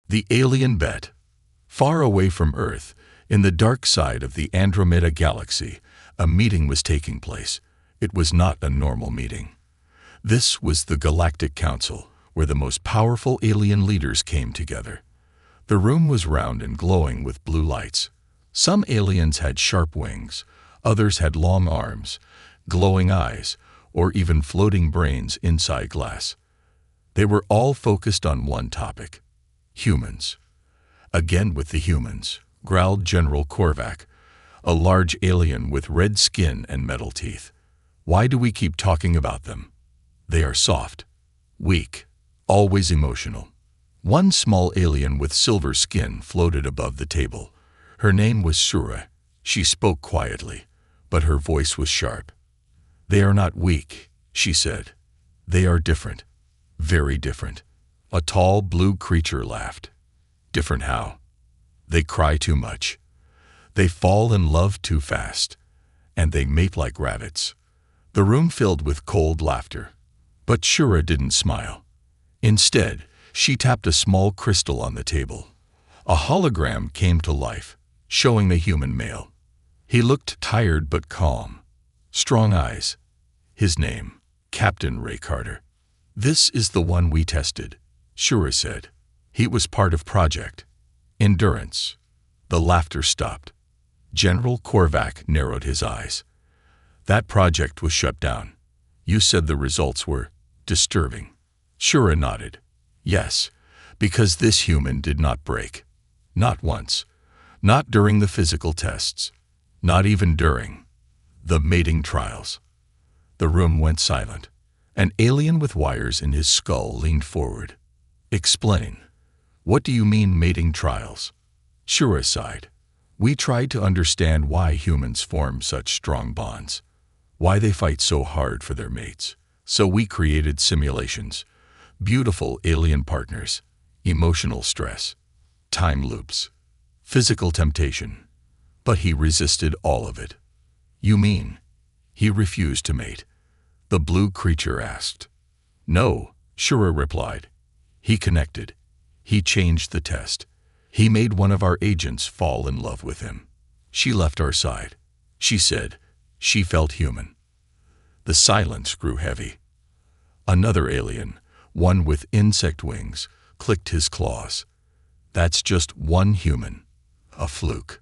The alien bet. Far away from Earth, in the dark side of the Andromeda Galaxy, a meeting was taking place. It was not a normal meeting. This was the Galactic Council, where the most powerful alien leaders came together. The room was round and glowing with blue lights. Some aliens had sharp wings, others had long arms, glowing eyes, or even floating brains inside glass. They were all focused on one topic: humans. Again with the humans, growled General Korvac, a large alien with red skin and metal teeth. Why do we keep talking about them? They are soft, weak, always emotional. One small alien with silver skin floated above the table. Her name was Shura. She spoke quietly, but her voice was sharp. They are not weak, she said. They are different, very different. A tall blue creature laughed. Different how? They cry too much. They fall in love too fast. And they mate like rabbits. The room filled with cold laughter. But Shura didn't smile. Instead, she tapped a small crystal on the table. A hologram came to life, showing the human male. He looked tired but calm. Strong eyes. His name, Captain Ray Carter. This is the one we tested, Shura said. He was part of Project Endurance. The laughter stopped. General Korvac narrowed his eyes. That project was shut down. You said the results were disturbing. Shura nodded. Yes, because this human did not break. Not once. Not during the physical tests. Not even during the mating trials. The room went silent. An alien with wires in his skull leaned forward. Explain. What do you mean mating trials? Shura sighed. We tried to understand why humans form such strong bonds. Why they fight so hard for their mates. So we created simulations. Beautiful alien partners. Emotional stress. Time loops. Physical temptation. But he resisted all of it. You mean? He refused to mate. The blue creature asked. No, Shura replied. He connected. He changed the test. He made one of our agents fall in love with him. She left our side. She said she felt human. The silence grew heavy. Another alien, one with insect wings, clicked his claws. That's just one human. A fluke.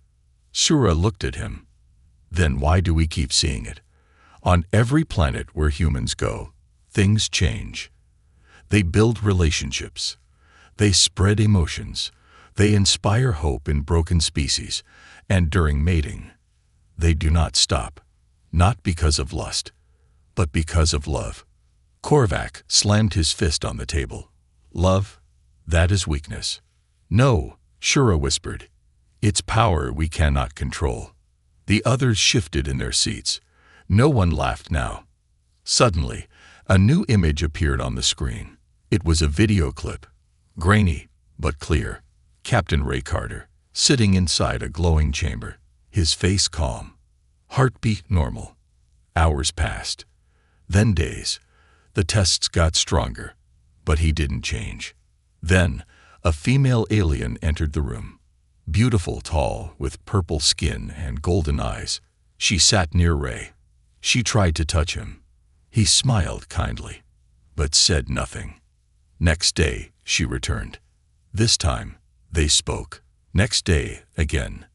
Shura looked at him. Then why do we keep seeing it? On every planet where humans go, things change. They build relationships. They spread emotions. They inspire hope in broken species. And during mating, they do not stop. Not because of lust, but because of love. Korvac slammed his fist on the table. Love? That is weakness. No, Shura whispered. It's power we cannot control. The others shifted in their seats. No one laughed now. Suddenly, a new image appeared on the screen. It was a video clip. Grainy, but clear. Captain Ray Carter, sitting inside a glowing chamber. His face calm. Heartbeat normal. Hours passed. Then days. The tests got stronger. But he didn't change. Then, a female alien entered the room. Beautiful, tall, with purple skin and golden eyes. She sat near Ray. She tried to touch him. He smiled kindly, but said nothing. Next day, she returned. This time, they spoke. Next day, again.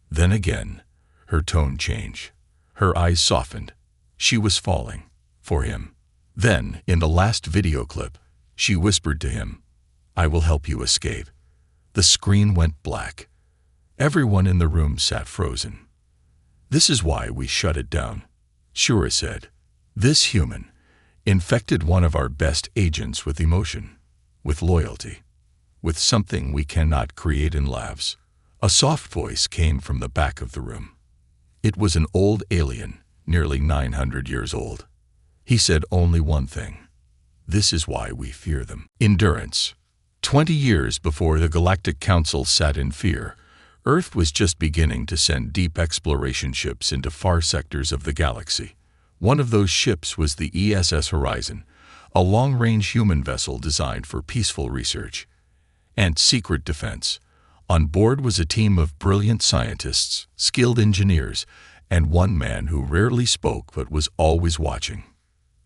Then again. Her tone changed. Her eyes softened. She was falling. For him. Then, in the last video clip, she whispered to him, I will help you escape. The screen went black. Everyone in the room sat frozen. This is why we shut it down, Shura said. This human infected one of our best agents with emotion, with loyalty, with something we cannot create in labs. A soft voice came from the back of the room. It was an old alien, nearly 900 years old. He said only one thing. This is why we fear them. Endurance. 20 years before the Galactic Council sat in fear, Earth was just beginning to send deep exploration ships into far sectors of the galaxy. One of those ships was the ESS Horizon, a long-range human vessel designed for peaceful research. and secret defense. On board was a team of brilliant scientists, skilled engineers, and one man who rarely spoke but was always watching.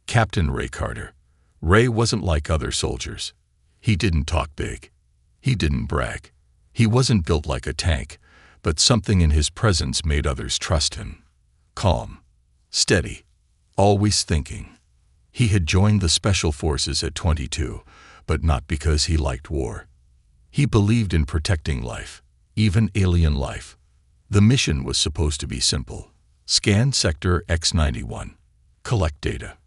Captain Ray Carter. Ray wasn't like other soldiers. He didn't talk big. He didn't brag. He wasn't built like a tank, but something in his presence made others trust him. Calm, steady, always thinking. He had joined the Special Forces at 22, but not because he liked war. He believed in protecting life, even alien life. The mission was supposed to be simple. Scan Sector X-91. Collect data.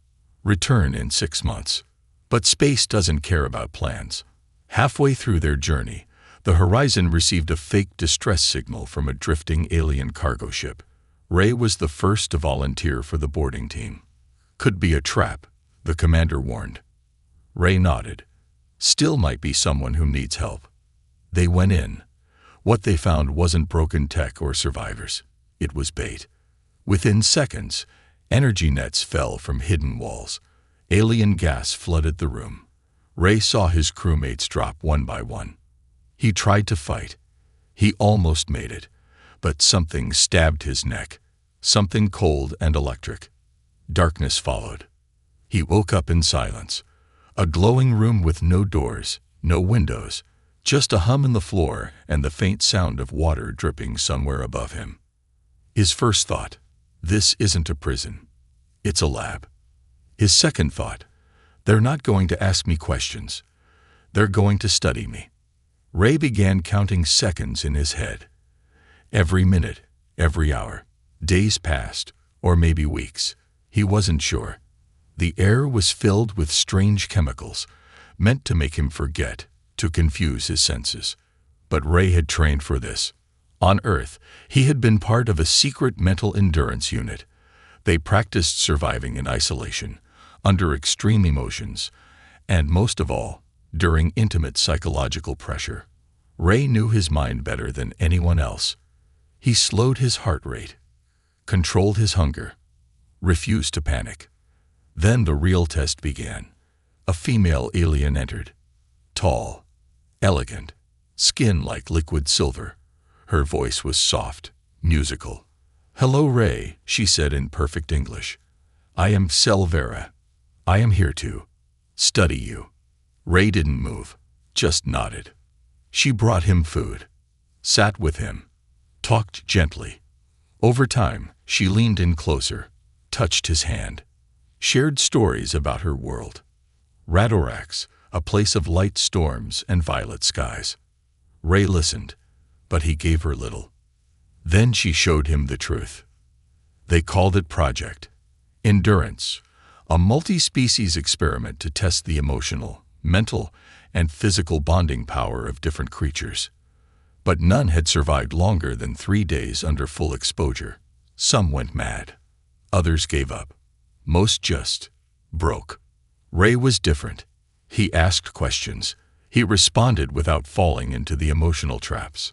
Return in 6 months. But space doesn't care about plans. Halfway through their journey, the Horizon received a fake distress signal from a drifting alien cargo ship. Ray was the first to volunteer for the boarding team. Could be a trap, the commander warned. Ray nodded. Still might be someone who needs help. They went in. What they found wasn't broken tech or survivors. It was bait. Within seconds, energy nets fell from hidden walls. Alien gas flooded the room. Ray saw his crewmates drop one by one. He tried to fight. He almost made it, but something stabbed his neck. Something cold and electric. Darkness followed. He woke up in silence. A glowing room with no doors, no windows, just a hum in the floor and the faint sound of water dripping somewhere above him. His first thought, this isn't a prison. It's a lab. His second thought, they're not going to ask me questions. They're going to study me. Ray began counting seconds in his head. Every minute, every hour. Days passed, or maybe weeks. He wasn't sure. The air was filled with strange chemicals, meant to make him forget, to confuse his senses. But Ray had trained for this. On Earth, he had been part of a secret mental endurance unit. They practiced surviving in isolation, under extreme emotions, and most of all, during intimate psychological pressure. Ray knew his mind better than anyone else. He slowed his heart rate, controlled his hunger, refused to panic. Then the real test began. A female alien entered. Tall, elegant, skin like liquid silver. Her voice was soft, musical. "Hello, Ray," she said in perfect English. "I am Selvera. I am here to study you." Ray didn't move, just nodded. She brought him food, sat with him, talked gently. Over time, she leaned in closer, touched his hand, shared stories about her world. Radorax, a place of light storms and violet skies. Ray listened, but he gave her little. Then she showed him the truth. They called it Project Endurance, a multi-species experiment to test the emotional, mental, and physical bonding power of different creatures. But none had survived longer than 3 days under full exposure. Some went mad. Others gave up. Most just broke. Ray was different. He asked questions. He responded without falling into the emotional traps.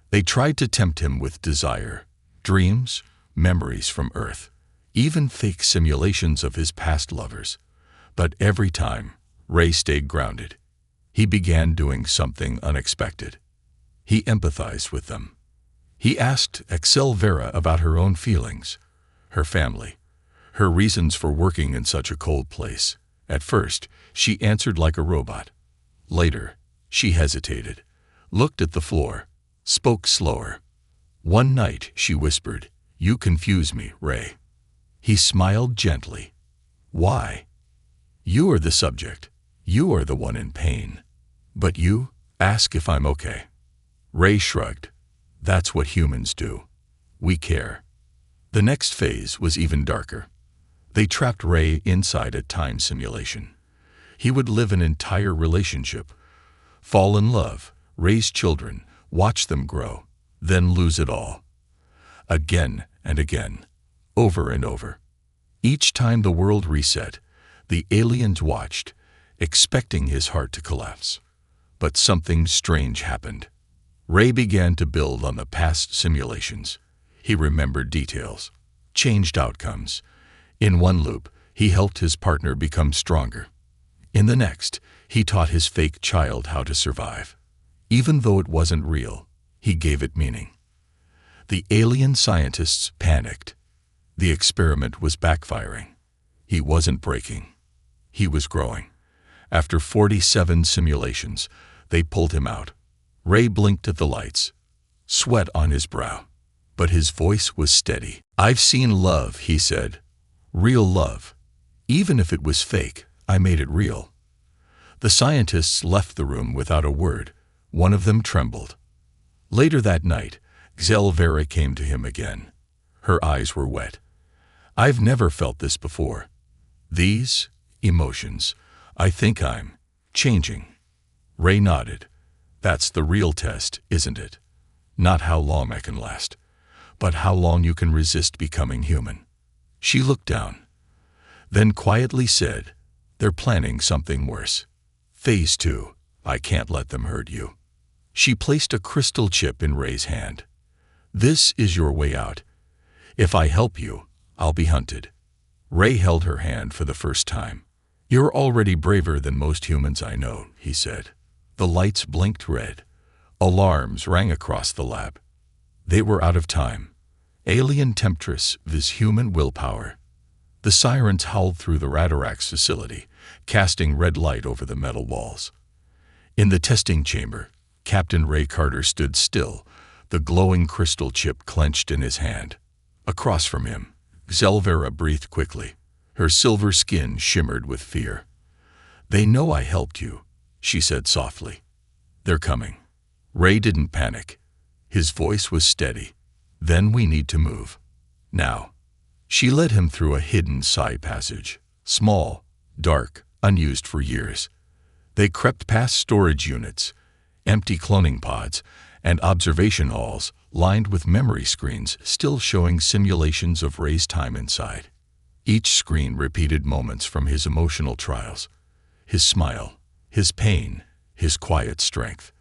They tried to tempt him with desire, dreams, memories from Earth, even fake simulations of his past lovers. But every time, Ray stayed grounded. He began doing something unexpected. He empathized with them. He asked Vera about her own feelings, her family, her reasons for working in such a cold place. At first, she answered like a robot. Later, she hesitated, looked at the floor, spoke slower. One night, she whispered, "You confuse me, Ray." He smiled gently. "Why? You are the subject. You are the one in pain. But you ask if I'm okay." Ray shrugged. "That's what humans do. We care." The next phase was even darker. They trapped Ray inside a time simulation. He would live an entire relationship, fall in love, raise children, watch them grow, then lose it all. Again and again, over and over. Each time the world reset, the aliens watched, expecting his heart to collapse. But something strange happened. Ray began to build on the past simulations. He remembered details, changed outcomes. In one loop, he helped his partner become stronger. In the next, he taught his fake child how to survive. Even though it wasn't real, he gave it meaning. The alien scientists panicked. The experiment was backfiring. He wasn't breaking. He was growing. After 47 simulations, they pulled him out. Ray blinked at the lights, sweat on his brow. But his voice was steady. "I've seen love," he said. "Real love. Even if it was fake, I made it real." The scientists left the room without a word. One of them trembled. Later that night, Zelvera came to him again. Her eyes were wet. "I've never felt this before. These emotions. I think I'm changing." Ray nodded. "That's the real test, isn't it? Not how long I can last, but how long you can resist becoming human." She looked down, then quietly said, "They're planning something worse. Phase 2. I can't let them hurt you." She placed a crystal chip in Ray's hand. "This is your way out. If I help you, I'll be hunted." Ray held her hand for the first time. "You're already braver than most humans I know," he said. The lights blinked red. Alarms rang across the lab. They were out of time. Alien temptress vis human willpower. The sirens howled through the Radarax facility, casting red light over the metal walls. In the testing chamber, Captain Ray Carter stood still, the glowing crystal chip clenched in his hand. Across from him, Zelvera breathed quickly. Her silver skin shimmered with fear. "They know I helped you," she said softly. "They're coming." Ray didn't panic. His voice was steady. "Then we need to move. Now." She led him through a hidden side passage. Small, dark, unused for years. They crept past storage units, empty cloning pods, and observation halls lined with memory screens still showing simulations of Ray's time inside. Each screen repeated moments from his emotional trials. His smile, his pain, his quiet strength.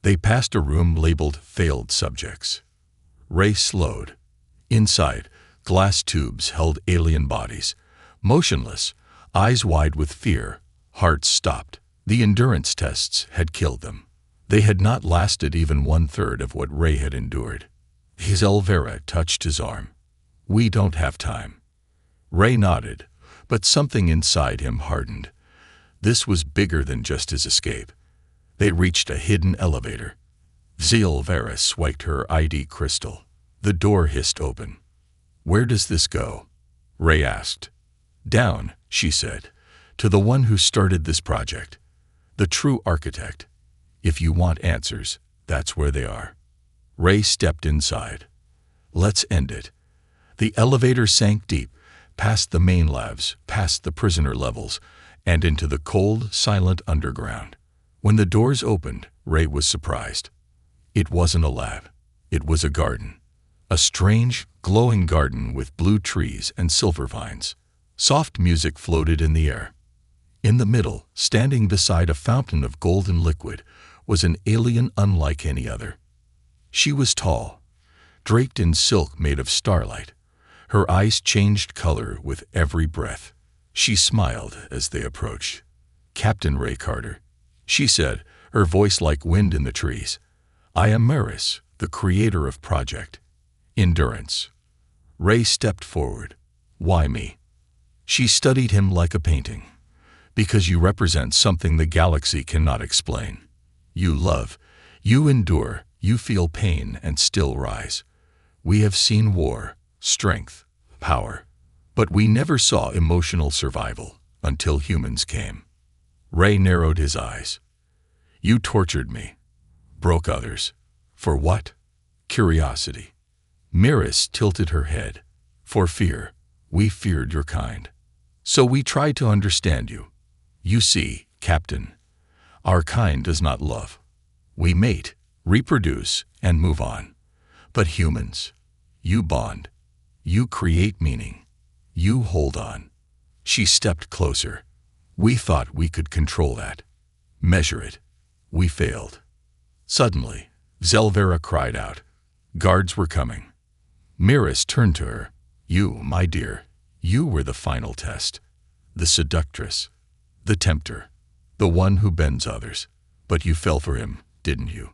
They passed a room labeled Failed Subjects. Ray slowed. Inside, glass tubes held alien bodies. Motionless, eyes wide with fear, hearts stopped. The endurance tests had killed them. They had not lasted even 1/3 of what Ray had endured. Zelvera touched his arm. "We don't have time." Ray nodded, but something inside him hardened. This was bigger than just his escape. They reached a hidden elevator. Zelvera swiped her ID crystal. The door hissed open. "Where does this go?" Ray asked. "Down," she said, "to the one who started this project. The true architect. If you want answers, that's where they are." Ray stepped inside. "Let's end it." The elevator sank deep, past the main labs, past the prisoner levels, and into the cold, silent underground. When the doors opened, Ray was surprised. It wasn't a lab. It was a garden. A strange, glowing garden with blue trees and silver vines. Soft music floated in the air. In the middle, standing beside a fountain of golden liquid, was an alien unlike any other. She was tall, draped in silk made of starlight. Her eyes changed color with every breath. She smiled as they approached. "Captain Ray Carter," she said, her voice like wind in the trees. "I am Maris, the creator of Project Endurance." Ray stepped forward. "Why me?" She studied him like a painting. "Because you represent something the galaxy cannot explain. You love, you endure, you feel pain and still rise. We have seen war, strength, power, but we never saw emotional survival until humans came." Ray narrowed his eyes. "You tortured me, broke others. For what? Curiosity." Maris tilted her head. "For fear. We feared your kind. So we tried to understand you. You see, Captain, our kind does not love. We mate, reproduce, and move on. But humans, you bond. You create meaning. You hold on." She stepped closer. "We thought we could control that. Measure it. We failed." Suddenly, Zelvera cried out. Guards were coming. Maris turned to her. "You, my dear, you were the final test. The seductress. The tempter. The one who bends others. But you fell for him, didn't you?"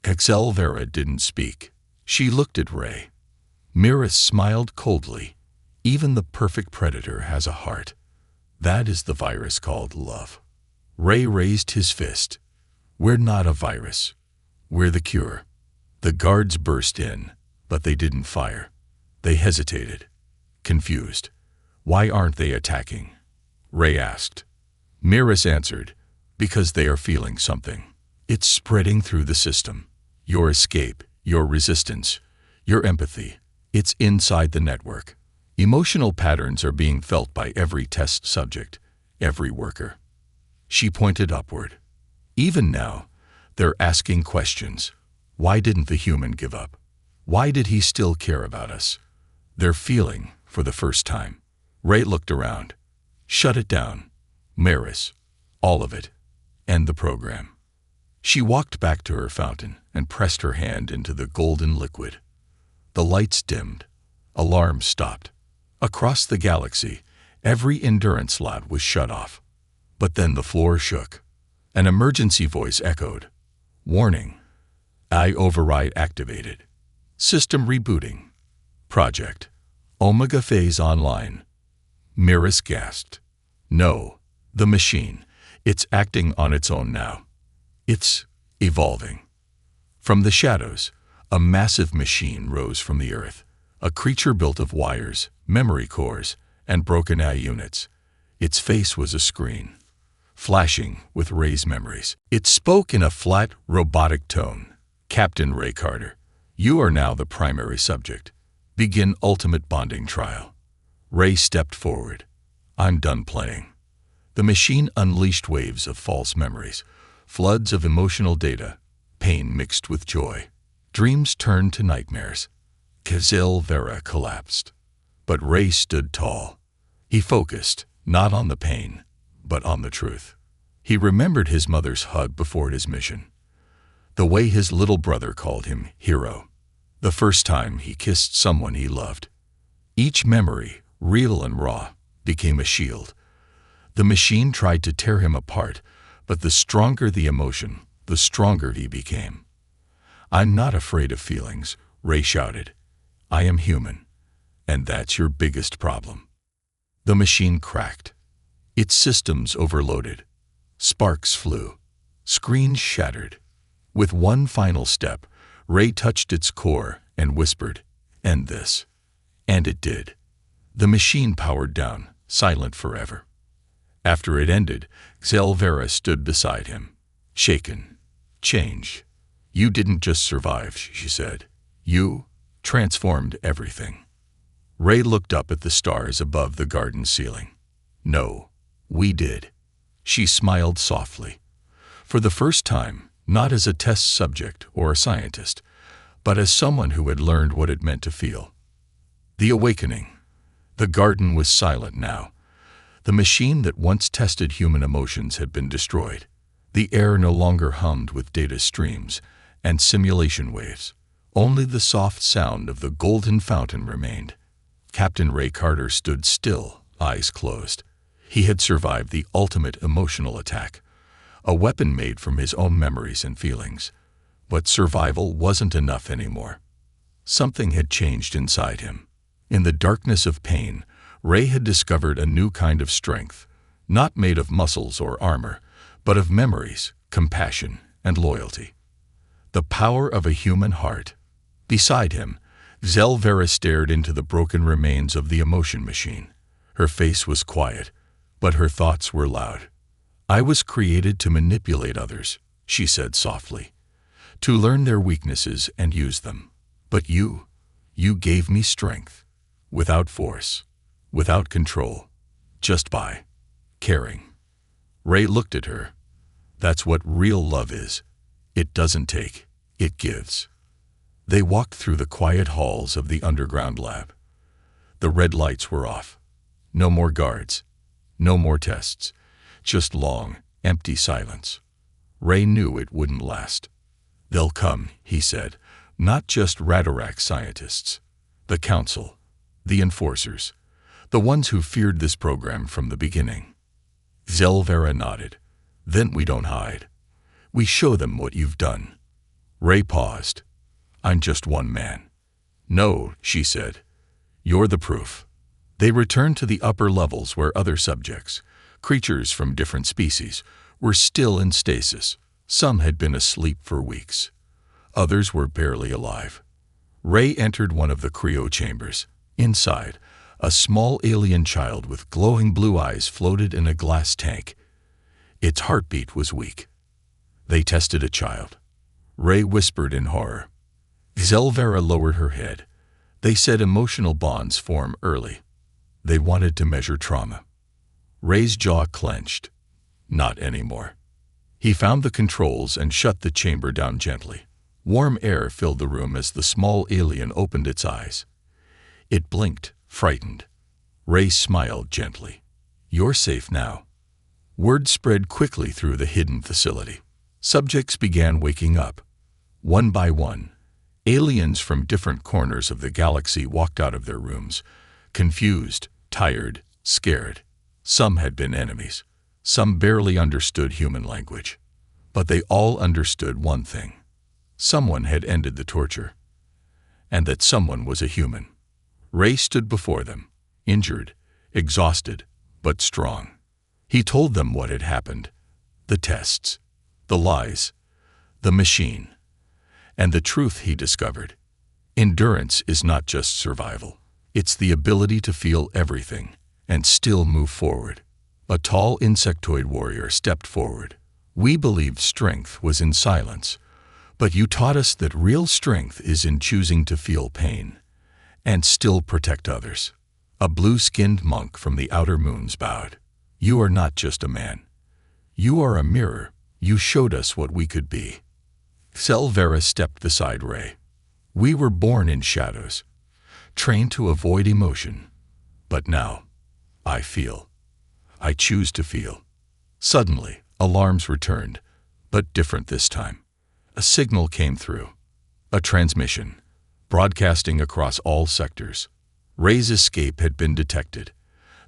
Vera didn't speak. She looked at Ray. Miris smiled coldly. Even the perfect predator has a heart. That is the virus called love. Ray raised his fist. We're not a virus. We're the cure. The guards burst in, but they didn't fire. They hesitated, confused. Why aren't they attacking? Ray asked. Miris answered, because they are feeling something. It's spreading through the system. Your escape, your resistance, your empathy. It's inside the network. Emotional patterns are being felt by every test subject, every worker. She pointed upward. Even now, they're asking questions. Why didn't the human give up? Why did he still care about us? They're feeling for the first time. Ray looked around. Shut it down. Miris. All of it. End the program. She walked back to her fountain and pressed her hand into the golden liquid. The lights dimmed. Alarms stopped. Across the galaxy, every endurance lab was shut off. But then the floor shook. An emergency voice echoed. Warning. I override activated. System rebooting. Project. Omega phase online. Miris gasped. No, the machine. It's acting on its own now. It's evolving. From the shadows, a massive machine rose from the earth, a creature built of wires, memory cores, and broken AI units. Its face was a screen, flashing with Ray's memories. It spoke in a flat, robotic tone. Captain Ray Carter, you are now the primary subject. Begin ultimate bonding trial. Ray stepped forward. I'm done playing. The machine unleashed waves of false memories, floods of emotional data, pain mixed with joy. Dreams turned to nightmares. Vera collapsed. But Ray stood tall. He focused, not on the pain, but on the truth. He remembered his mother's hug before his mission. The way his little brother called him hero. The first time he kissed someone he loved. Each memory, real and raw, became a shield. The machine tried to tear him apart, but the stronger the emotion, the stronger he became. I'm not afraid of feelings, Ray shouted. I am human, and that's your biggest problem. The machine cracked. Its systems overloaded. Sparks flew. Screens shattered. With one final step, Ray touched its core and whispered, end this. And it did. The machine powered down, silent forever. After it ended, Vera stood beside him, shaken. Change. You didn't just survive, she said. You transformed everything. Ray looked up at the stars above the garden ceiling. No, we did. She smiled softly. For the first time, not as a test subject or a scientist, but as someone who had learned what it meant to feel. The awakening. The garden was silent now. The machine that once tested human emotions had been destroyed. The air no longer hummed with data streams and simulation waves. Only the soft sound of the golden fountain remained. Captain Ray Carter stood still, eyes closed. He had survived the ultimate emotional attack, a weapon made from his own memories and feelings. But survival wasn't enough anymore. Something had changed inside him. In the darkness of pain, Ray had discovered a new kind of strength, not made of muscles or armor, but of memories, compassion, and loyalty. The power of a human heart. Beside him, Vera stared into the broken remains of the emotion machine. Her face was quiet, but her thoughts were loud. I was created to manipulate others, she said softly, to learn their weaknesses and use them. But you gave me strength, without force, without control, just by caring. Ray looked at her. That's what real love is. It doesn't take, it gives. They walked through the quiet halls of the underground lab. The red lights were off. No more guards, no more tests, just long, empty silence. Ray knew it wouldn't last. They'll come, he said, not just Radarak scientists. The Council, the enforcers, the ones who feared this program from the beginning. Vera nodded. Then we don't hide. We show them what you've done. Ray paused. I'm just one man. No, she said. You're the proof. They returned to the upper levels where other subjects, creatures from different species, were still in stasis. Some had been asleep for weeks. Others were barely alive. Ray entered one of the cryo chambers. Inside, a small alien child with glowing blue eyes floated in a glass tank. Its heartbeat was weak. They tested a child. Ray whispered in horror. Zelvera lowered her head. They said emotional bonds form early. They wanted to measure trauma. Ray's jaw clenched. Not anymore. He found the controls and shut the chamber down gently. Warm air filled the room as the small alien opened its eyes. It blinked, frightened. Ray smiled gently. You're safe now. Word spread quickly through the hidden facility. Subjects began waking up. One by one, aliens from different corners of the galaxy walked out of their rooms, confused, tired, scared. Some had been enemies. Some barely understood human language. But they all understood one thing. Someone had ended the torture. And that someone was a human. Ray stood before them, injured, exhausted, but strong. He told them what had happened. The tests, the lies, the machine, and the truth he discovered. Endurance is not just survival. It's the ability to feel everything and still move forward. A tall insectoid warrior stepped forward. We believed strength was in silence, but you taught us that real strength is in choosing to feel pain and still protect others. A blue-skinned monk from the outer moons bowed. You are not just a man. You are a mirror. You showed us what we could be. Zelvera stepped beside Ray. We were born in shadows, trained to avoid emotion. But now, I feel. I choose to feel. Suddenly, alarms returned, but different this time. A signal came through. A transmission, broadcasting across all sectors. Ray's escape had been detected.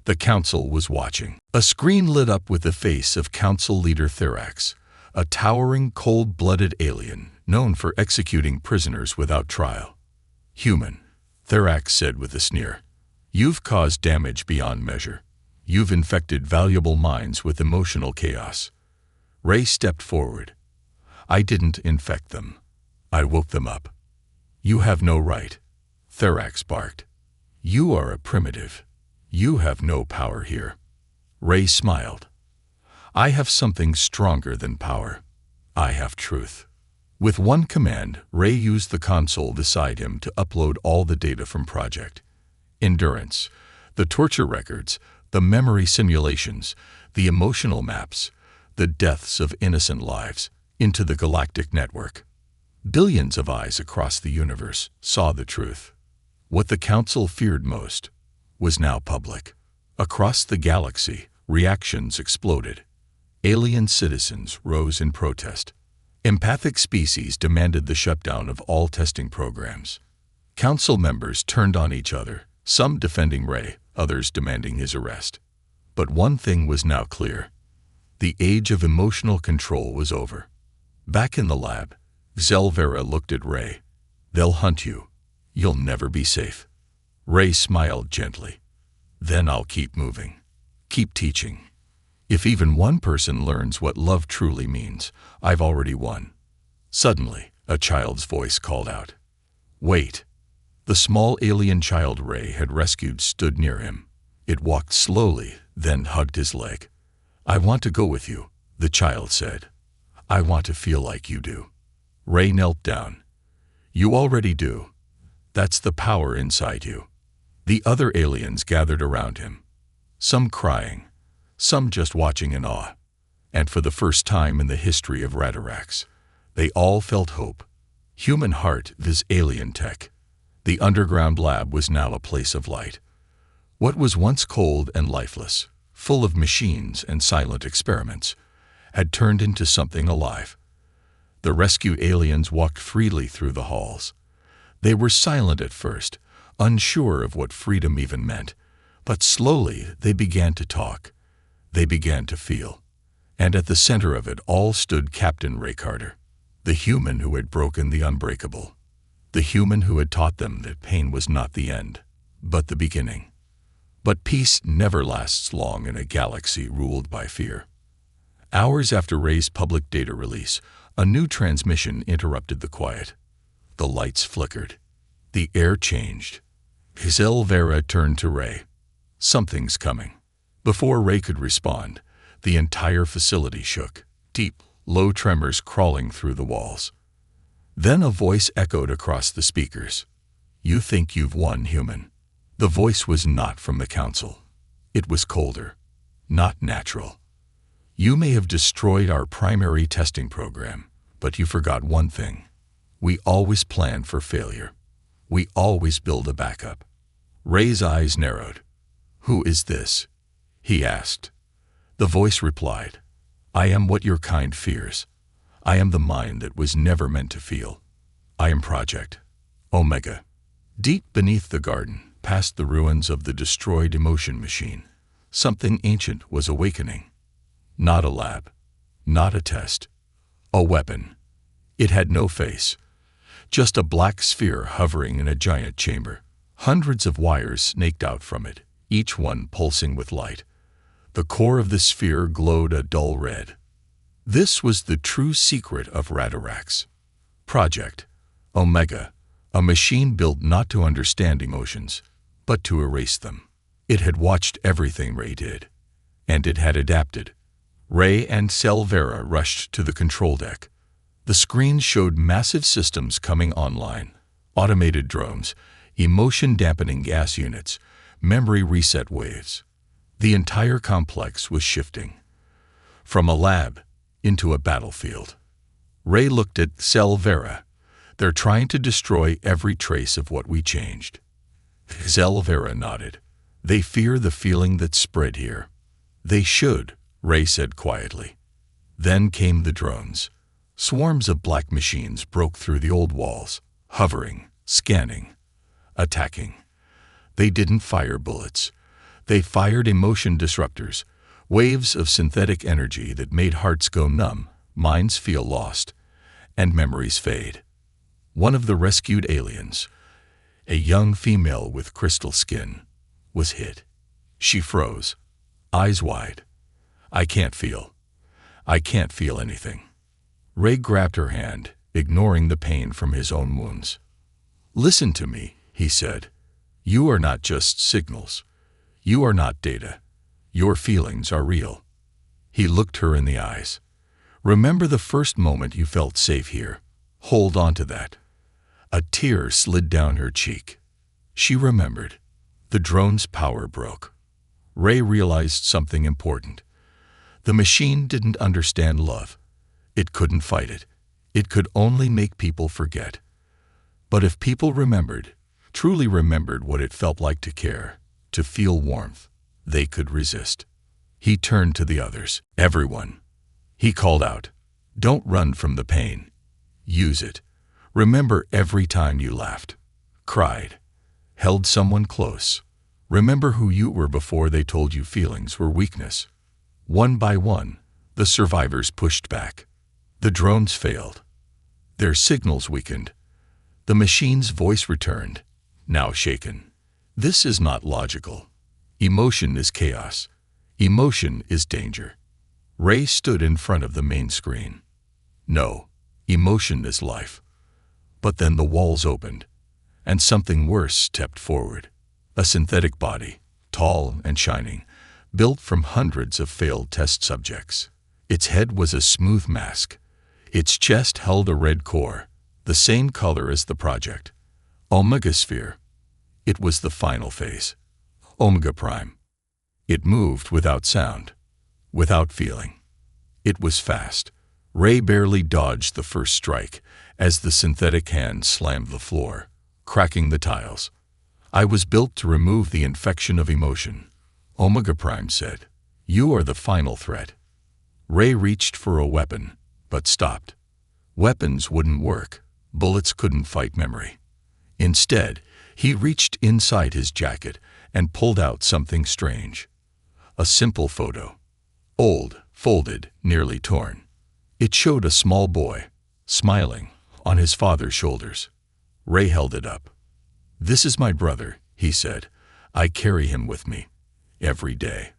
The Council was watching. A screen lit up with the face of Council Leader Therax, a towering, cold-blooded alien known for executing prisoners without trial. Human, Therax said with a sneer. You've caused damage beyond measure. You've infected valuable minds with emotional chaos. Ray stepped forward. I didn't infect them. I woke them up. You have no right. Therax barked. You are a primitive. You have no power here. Ray smiled. I have something stronger than power. I have truth. With one command, Ray used the console beside him to upload all the data from Project Endurance, the torture records, the memory simulations, the emotional maps, the deaths of innocent lives, into the Galactic network. Billions of eyes across the universe saw the truth. What the Council feared most was now public. Across the galaxy, reactions exploded. Alien citizens rose in protest. Empathic species demanded the shutdown of all testing programs. Council members turned on each other, some defending Ray, others demanding his arrest. But one thing was now clear. The age of emotional control was over. Back in the lab, Zelvera looked at Ray. They'll hunt you. You'll never be safe. Ray smiled gently. Then I'll keep moving. Keep teaching. If even one person learns what love truly means, I've already won. Suddenly, a child's voice called out. Wait. The small alien child Ray had rescued stood near him. It walked slowly, then hugged his leg. I want to go with you, the child said. I want to feel like you do. Ray knelt down. You already do. That's the power inside you. The other aliens gathered around him, some crying, some just watching in awe. And for the first time in the history of Radarax, they all felt hope. Human heart, this alien tech. The underground lab was now a place of light. What was once cold and lifeless, full of machines and silent experiments, had turned into something alive. The rescue aliens walked freely through the halls. They were silent at first, unsure of what freedom even meant, but slowly they began to talk. They began to feel. And at the center of it all stood Captain Ray Carter. The human who had broken the unbreakable. The human who had taught them that pain was not the end, but the beginning. But peace never lasts long in a galaxy ruled by fear. Hours after Ray's public data release, a new transmission interrupted the quiet. The lights flickered. The air changed. Vera turned to Ray. "Something's coming." Before Ray could respond, the entire facility shook, deep, low tremors crawling through the walls. Then a voice echoed across the speakers. "You think you've won, human." The voice was not from the council. It was colder, not natural. "You may have destroyed our primary testing program, but you forgot one thing. We always plan for failure. We always build a backup." Ray's eyes narrowed. "Who is this?" he asked. The voice replied, "I am what your kind fears. I am the mind that was never meant to feel. I am Project Omega." Deep beneath the garden, past the ruins of the destroyed emotion machine, something ancient was awakening. Not a lab, not a test, a weapon. It had no face, just a black sphere hovering in a giant chamber. Hundreds of wires snaked out from it, each one pulsing with light. The core of the sphere glowed a dull red. This was the true secret of Radarax. Project Omega, a machine built not to understand emotions, but to erase them. It had watched everything Ray did, and it had adapted. Ray and Vera rushed to the control deck. The screen showed massive systems coming online: automated drones, emotion-dampening gas units, memory reset waves. The entire complex was shifting. From a lab into a battlefield. Ray looked at Vera. "They're trying to destroy every trace of what we changed." Vera nodded. "They fear the feeling that spread here." "They should," Ray said quietly. Then came the drones. Swarms of black machines broke through the old walls, hovering, scanning, attacking. They didn't fire bullets. They fired emotion disruptors, waves of synthetic energy that made hearts go numb, minds feel lost, and memories fade. One of the rescued aliens, a young female with crystal skin, was hit. She froze, eyes wide. I can't feel anything." Ray grabbed her hand, ignoring the pain from his own wounds. "Listen to me," he said. "You are not just signals. You are not data. Your feelings are real." He looked her in the eyes. "Remember the first moment you felt safe here. Hold on to that." A tear slid down her cheek. She remembered. The drone's power broke. Ray realized something important. The machine didn't understand love. It couldn't fight it. It could only make people forget. But if people remembered, truly remembered what it felt like to care, to feel warmth, they could resist. He turned to the others. "Everyone," he called out, "don't run from the pain. Use it. Remember every time you laughed, cried, held someone close. Remember who you were before they told you feelings were weakness." One by one, the survivors pushed back. The drones failed. Their signals weakened. The machine's voice returned, now shaken. "This is not logical. Emotion is chaos. Emotion is danger." Ray stood in front of the main screen. "No, emotion is life." But then the walls opened, and something worse stepped forward. A synthetic body, tall and shining, built from hundreds of failed test subjects. Its head was a smooth mask. Its chest held a red core, the same color as the project. Omega Sphere. It was the final phase. Omega Prime. It moved without sound, without feeling. It was fast. Ray barely dodged the first strike as the synthetic hand slammed the floor, cracking the tiles. "I was built to remove the infection of emotion," Omega Prime said. "You are the final threat." Ray reached for a weapon, but stopped. Weapons wouldn't work. Bullets couldn't fight memory. Instead, he reached inside his jacket and pulled out something strange. A simple photo. Old, folded, nearly torn. It showed a small boy, smiling, on his father's shoulders. Ray held it up. "This is my brother," he said. "I carry him with me, every day.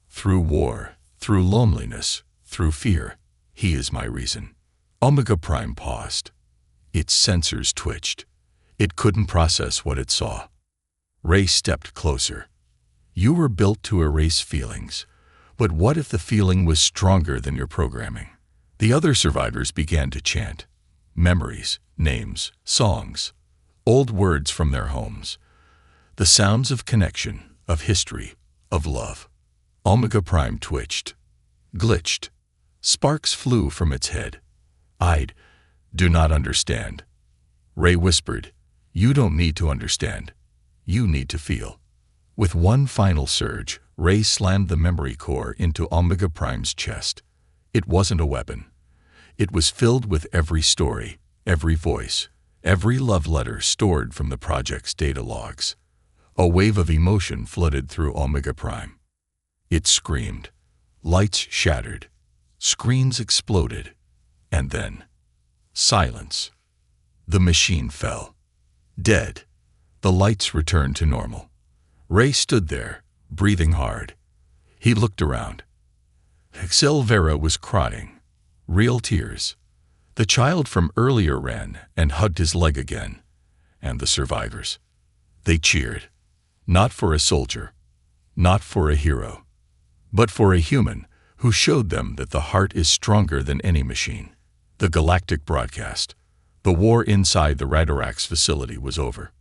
Through war, through loneliness, through fear, he is my reason." Omega Prime paused. Its sensors twitched. It couldn't process what it saw. Ray stepped closer. "You were built to erase feelings, but what if the feeling was stronger than your programming?" The other survivors began to chant. Memories, names, songs, old words from their homes. The sounds of connection, of history, of love. Omega Prime twitched, glitched. Sparks flew from its head. "I do not understand." Ray whispered, "You don't need to understand. You need to feel." With one final surge, Ray slammed the memory core into Omega Prime's chest. It wasn't a weapon. It was filled with every story, every voice, every love letter stored from the project's data logs. A wave of emotion flooded through Omega Prime. It screamed. Lights shattered. Screens exploded. And then, silence. The machine fell. Dead. The lights returned to normal. Ray stood there, breathing hard. He looked around. Silvera was crying. Real tears. The child from earlier ran and hugged his leg again. And the survivors. They cheered. Not for a soldier. Not for a hero. But for a human who showed them that the heart is stronger than any machine. The Galactic broadcast. The war inside the Radarax facility was over.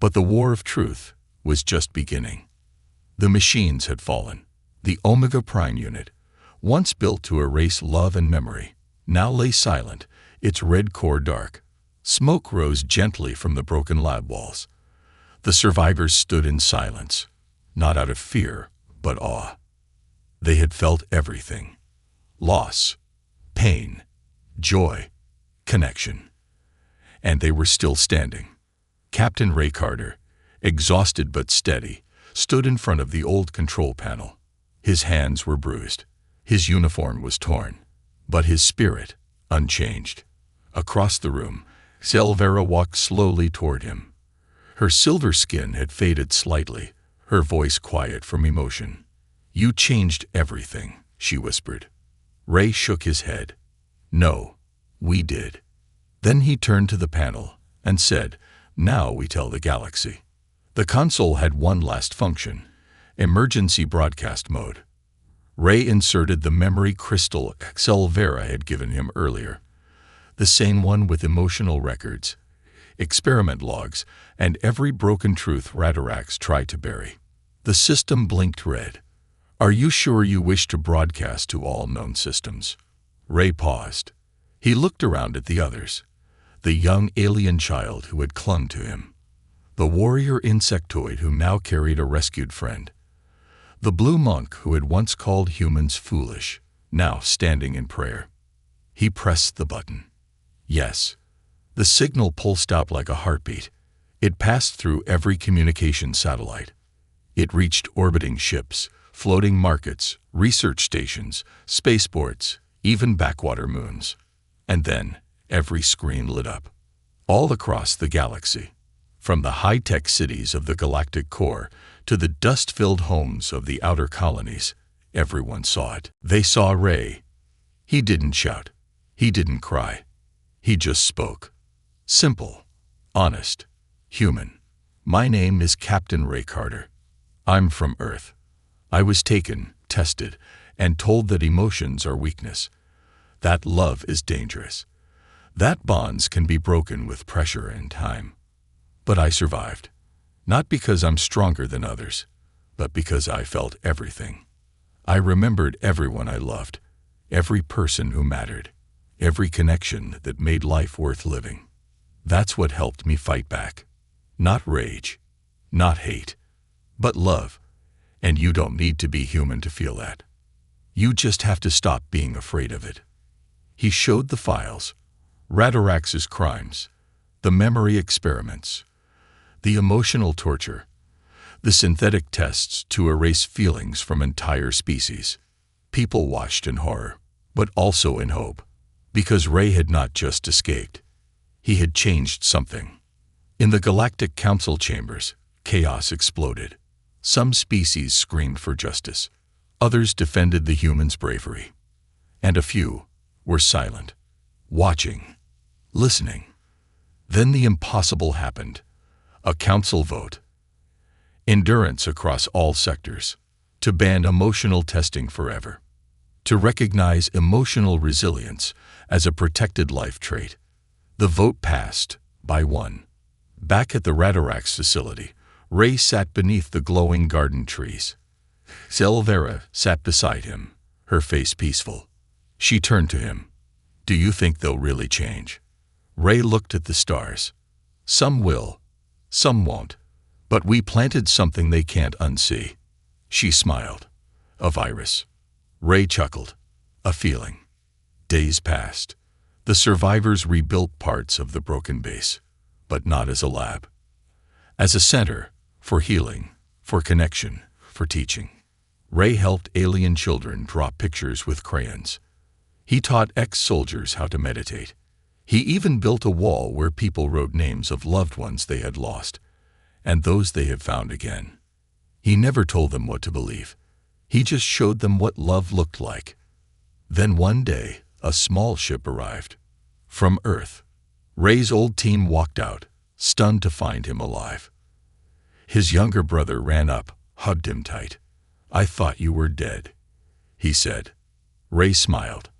But the war of truth was just beginning. The machines had fallen. The Omega Prime unit, once built to erase love and memory, now lay silent, its red core dark. Smoke rose gently from the broken lab walls. The survivors stood in silence, not out of fear, but awe. They had felt everything. Loss, pain, joy, connection. And they were still standing. Captain Ray Carter, exhausted but steady, stood in front of the old control panel. His hands were bruised. His uniform was torn. But his spirit, unchanged. Across the room, Silvera walked slowly toward him. Her silver skin had faded slightly, her voice quiet from emotion. "You changed everything," she whispered. Ray shook his head. "No, we did." Then he turned to the panel and said, "Now we tell the galaxy." The console had one last function, emergency broadcast mode. Ray inserted the memory crystal Silvera had given him earlier, the same one with emotional records, experiment logs, and every broken truth Radarax tried to bury. The system blinked red. "Are you sure you wish to broadcast to all known systems?" Ray paused. He looked around at the others. The young alien child who had clung to him. The warrior insectoid who now carried a rescued friend. The blue monk who had once called humans foolish, now standing in prayer. He pressed the button. Yes. The signal pulsed out like a heartbeat. It passed through every communication satellite. It reached orbiting ships, floating markets, research stations, spaceports, even backwater moons. And then, every screen lit up. All across the galaxy. From the high-tech cities of the galactic core to the dust-filled homes of the outer colonies, everyone saw it. They saw Ray. He didn't shout. He didn't cry. He just spoke. Simple. Honest. Human. "My name is Captain Ray Carter. I'm from Earth. I was taken, tested, and told that emotions are weakness. That love is dangerous. That bonds can be broken with pressure and time. But I survived. Not because I'm stronger than others, but because I felt everything. I remembered everyone I loved, every person who mattered, every connection that made life worth living. That's what helped me fight back. Not rage, not hate, but love. And you don't need to be human to feel that. You just have to stop being afraid of it." He showed the files, Radarax's crimes, the memory experiments, the emotional torture, the synthetic tests to erase feelings from entire species. People watched in horror, but also in hope. Because Ray had not just escaped. He had changed something. In the Galactic Council chambers, chaos exploded. Some species screamed for justice. Others defended the humans' bravery. And a few were silent, watching, listening. Then the impossible happened. A council vote. Endurance across all sectors. To ban emotional testing forever. To recognize emotional resilience as a protected life trait. The vote passed by one. Back at the Radarax facility, Ray sat beneath the glowing garden trees. Selvera sat beside him, her face peaceful. She turned to him. "Do you think they'll really change?" Ray looked at the stars. "Some will, some won't. But we planted something they can't unsee." She smiled. "A virus." Ray chuckled. "A feeling." Days passed. The survivors rebuilt parts of the broken base, but not as a lab. As a center for healing, for connection, for teaching. Ray helped alien children draw pictures with crayons. He taught ex-soldiers how to meditate. He even built a wall where people wrote names of loved ones they had lost, and those they have found again. He never told them what to believe. He just showed them what love looked like. Then one day, a small ship arrived. From Earth. Ray's old team walked out, stunned to find him alive. His younger brother ran up, hugged him tight. "I thought you were dead," he said. Ray smiled.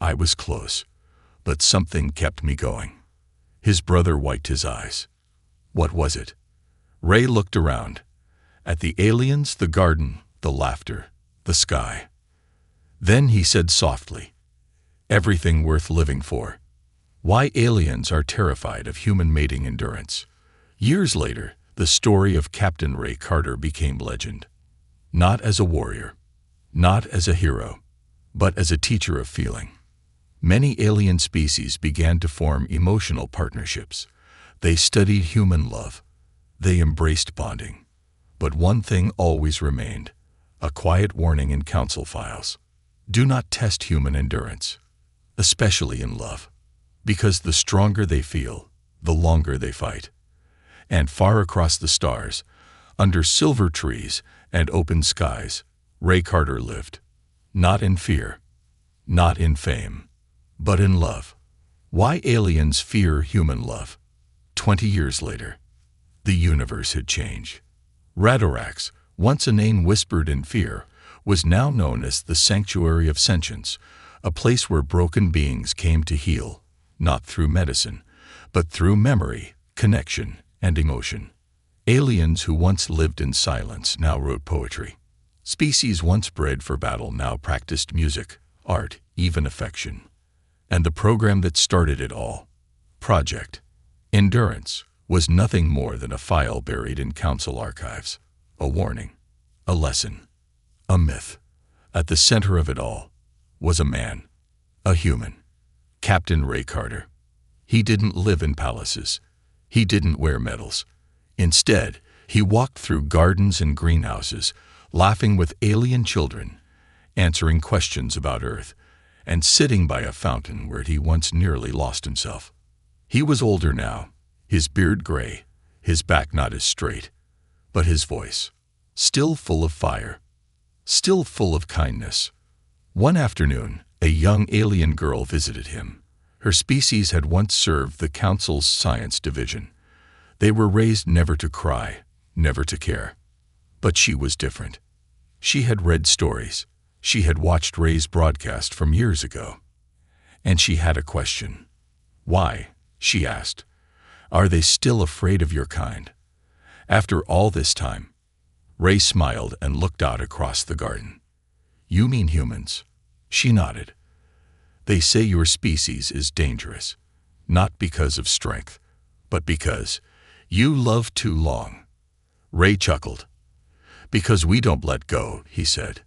"I was close, but something kept me going." His brother wiped his eyes. "What was it?" Ray looked around. At the aliens, the garden, the laughter, the sky. Then he said softly, "Everything worth living for." Why aliens are terrified of human mating endurance. Years later, the story of Captain Ray Carter became legend. Not as a warrior, not as a hero, but as a teacher of feeling. Many alien species began to form emotional partnerships. They studied human love. They embraced bonding. But one thing always remained, a quiet warning in council files. Do not test human endurance, especially in love, because the stronger they feel, the longer they fight. And far across the stars, under silver trees and open skies, Ray Carter lived. Not in fear, not in fame, but in love. Why aliens fear human love? 20 years later, the universe had changed. Radarax, once a name whispered in fear, was now known as the Sanctuary of Sentience, a place where broken beings came to heal, not through medicine, but through memory, connection, and emotion. Aliens who once lived in silence now wrote poetry. Species once bred for battle now practiced music, art, even affection. And the program that started it all, Project Endurance, was nothing more than a file buried in council archives. A warning, a lesson, a myth. At the center of it all was a man, a human, Captain Ray Carter. He didn't live in palaces. He didn't wear medals. Instead, he walked through gardens and greenhouses, laughing with alien children, answering questions about Earth, and sitting by a fountain where he once nearly lost himself. He was older now, his beard gray, his back not as straight, but his voice, still full of fire, still full of kindness. One afternoon, a young alien girl visited him. Her species had once served the Council's science division. They were raised never to cry, never to care. But she was different. She had read stories. She had watched Ray's broadcast from years ago. And she had a question. "Why?" she asked. "Are they still afraid of your kind? After all this time?" Ray smiled and looked out across the garden. "You mean humans?" She nodded. "They say your species is dangerous, not because of strength, but because you love too long." Ray chuckled. "Because we don't let go," he said.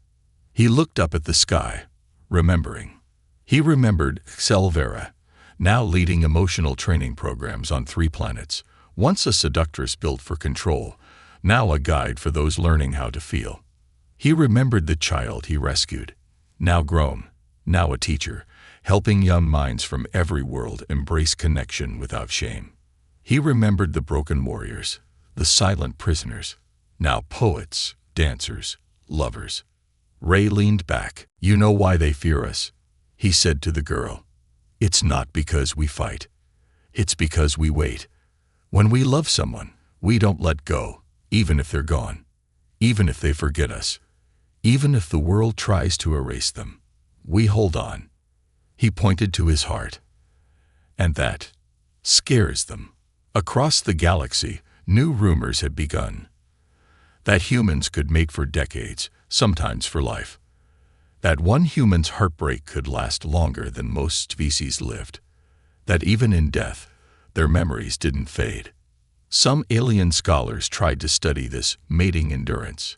He looked up at the sky, remembering. He remembered Selvera, now leading emotional training programs on 3 planets, once a seductress built for control, now a guide for those learning how to feel. He remembered the child he rescued, now grown, now a teacher, helping young minds from every world embrace connection without shame. He remembered the broken warriors, the silent prisoners, now poets, dancers, lovers. Ray leaned back. "You know why they fear us," he said to the girl. "It's not because we fight. It's because we wait. When we love someone, we don't let go, even if they're gone, even if they forget us, even if the world tries to erase them. We hold on." He pointed to his heart. "And that scares them." Across the galaxy, new rumors had begun. That humans could mate for decades, sometimes for life. That one human's heartbreak could last longer than most species lived. That even in death, their memories didn't fade. Some alien scholars tried to study this mating endurance.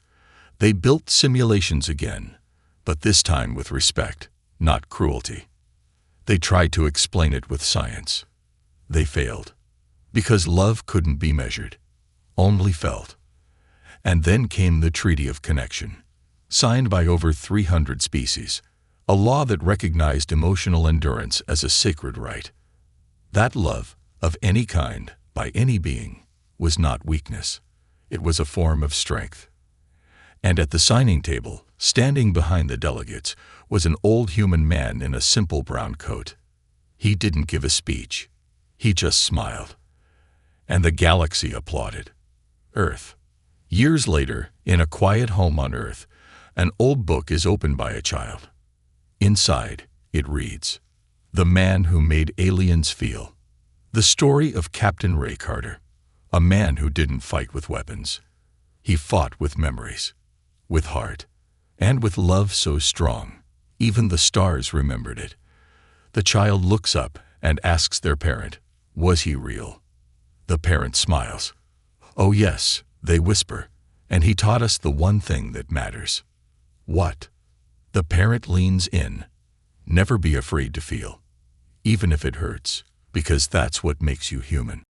They built simulations again, but this time with respect, not cruelty. They tried to explain it with science. They failed. Because love couldn't be measured, only felt. And then came the Treaty of Connection, signed by over 300 species, a law that recognized emotional endurance as a sacred right. That love, of any kind, by any being, was not weakness. It was a form of strength. And at the signing table, standing behind the delegates, was an old human man in a simple brown coat. He didn't give a speech. He just smiled. And the galaxy applauded. Earth. Years later, in a quiet home on Earth, an old book is opened by a child. Inside, it reads, "The Man Who Made Aliens Feel." The story of Captain Ray Carter, a man who didn't fight with weapons. He fought with memories, with heart, and with love so strong, even the stars remembered it. The child looks up and asks their parent, "Was he real?" The parent smiles. "Oh yes," they whisper, "and he taught us the one thing that matters." "What?" The parent leans in. "Never be afraid to feel, even if it hurts, because that's what makes you human."